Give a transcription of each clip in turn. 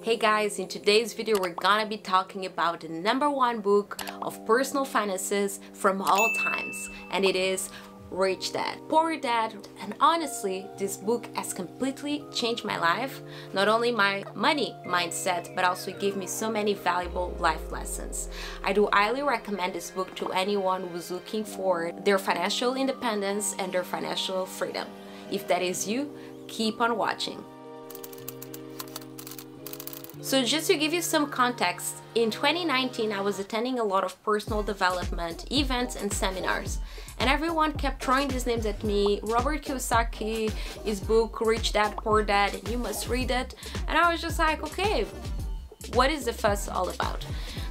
Hey guys, in today's video we're gonna be talking about the #1 book of personal finances from all times, and it is Rich Dad, Poor Dad. And honestly, this book has completely changed my life, not only my money mindset, but also gave me so many valuable life lessons. I do highly recommend this book to anyone who's looking for their financial independence and their financial freedom. If that is you, keep on watching. So just to give you some context, in 2019 I was attending a lot of personal development events and seminars, and everyone kept throwing these names at me. Robert Kiyosaki, his book Rich Dad, Poor Dad, and you must read it. And I was just like, okay, what is the fuss all about?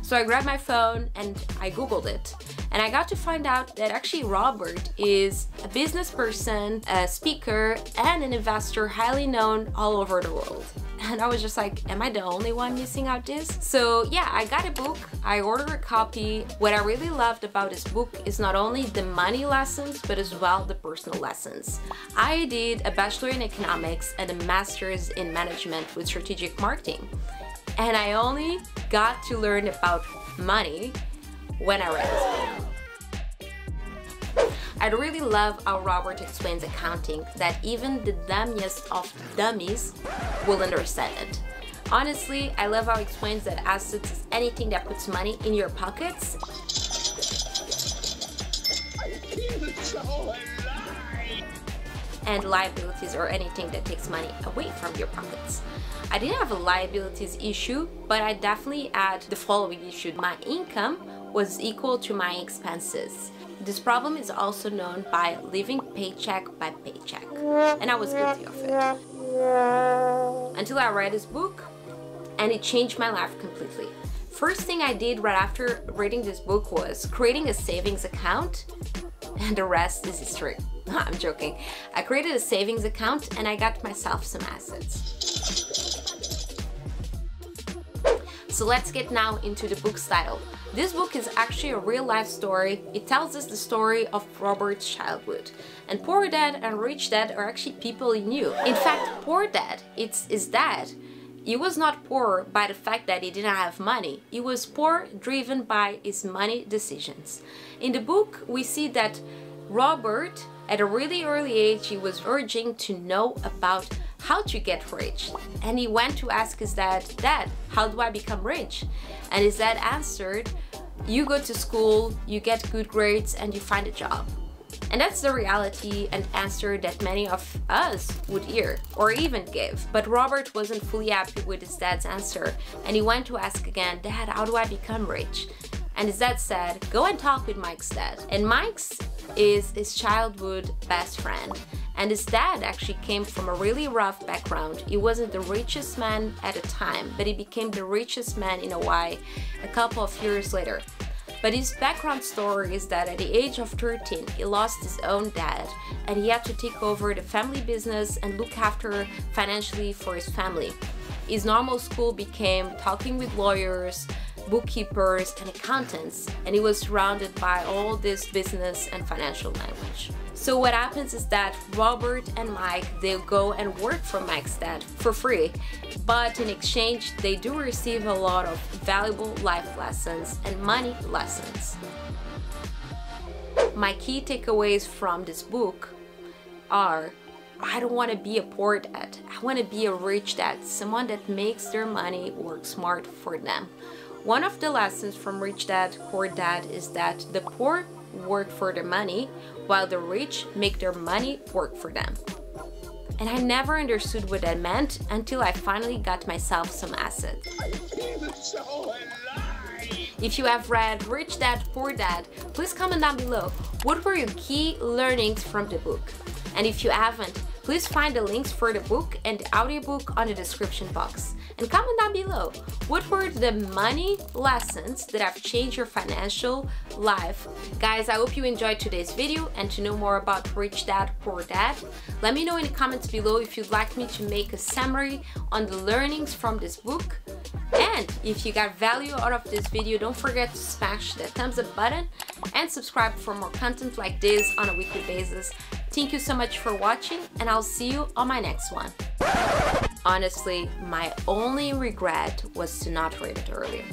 So I grabbed my phone and I googled it, and I got to find out that actually Robert is a business person, a speaker, and an investor highly known all over the world. And I was just like, am I the only one missing out this? So yeah, I got a book, I ordered a copy. What I really loved about this book is not only the money lessons, but as well the personal lessons. I did a bachelor in economics and a master's in management with strategic marketing, and I only got to learn about money when I read this book. I really love how Robert explains accounting, that even the dummiest of dummies will understand it. Honestly, I love how he explains that assets is anything that puts money in your pockets. And liabilities are anything that takes money away from your pockets. I didn't have a liabilities issue, but I definitely had the following issue. My income was equal to my expenses. This problem is also known by living paycheck by paycheck, and I was guilty of it. Until I read this book, and it changed my life completely. First thing I did right after reading this book was creating a savings account, and the rest is history. I'm joking. I created a savings account and I got myself some assets. So let's get now into the book's title. This book is actually a real life story. It tells us the story of Robert's childhood. And Poor Dad and Rich Dad are actually people he knew. In fact, Poor Dad, it's his dad. He was not poor by the fact that he didn't have money. He was poor driven by his money decisions. In the book, we see that Robert, at a really early age, he was urging to know about how to get rich. And he went to ask his dad, "Dad, how do I become rich?" And his dad answered, "You go to school, you get good grades, and you find a job." And that's the reality and answer that many of us would hear or even give. But Robert wasn't fully happy with his dad's answer, and he went to ask again, "Dad, how do I become rich?" And his dad said, "Go and talk with Mike's dad." And Mike's is his childhood best friend. And his dad actually came from a really rough background. He wasn't the richest man at the time, but he became the richest man in Hawaii a couple of years later. But his background story is that at the age of 13, he lost his own dad, and he had to take over the family business and look after financially for his family. His normal school became talking with lawyers, bookkeepers, and accountants, and he was surrounded by all this business and financial language. So what happens is that Robert and Mike, they go and work for Mike's dad for free, but in exchange they do receive a lot of valuable life lessons and money lessons. My key takeaways from this book are: I don't want to be a poor dad. I want to be a rich dad, someone that makes their money work smart for them. One of the lessons from Rich Dad, Poor Dad is that the poor work for their money, while the rich make their money work for them. And I never understood what that meant until I finally got myself some assets. If you have read Rich Dad, Poor Dad, please comment down below what were your key learnings from the book. And if you haven't, please find the links for the book and the audiobook on the description box. And comment down below, what were the money lessons that have changed your financial life? Guys, I hope you enjoyed today's video, and to know more about Rich Dad, Poor Dad, let me know in the comments below if you'd like me to make a summary on the learnings from this book. And if you got value out of this video, don't forget to smash that thumbs up button and subscribe for more content like this on a weekly basis. Thank you so much for watching, and I'll see you on my next one. Honestly, my only regret was to not read it earlier.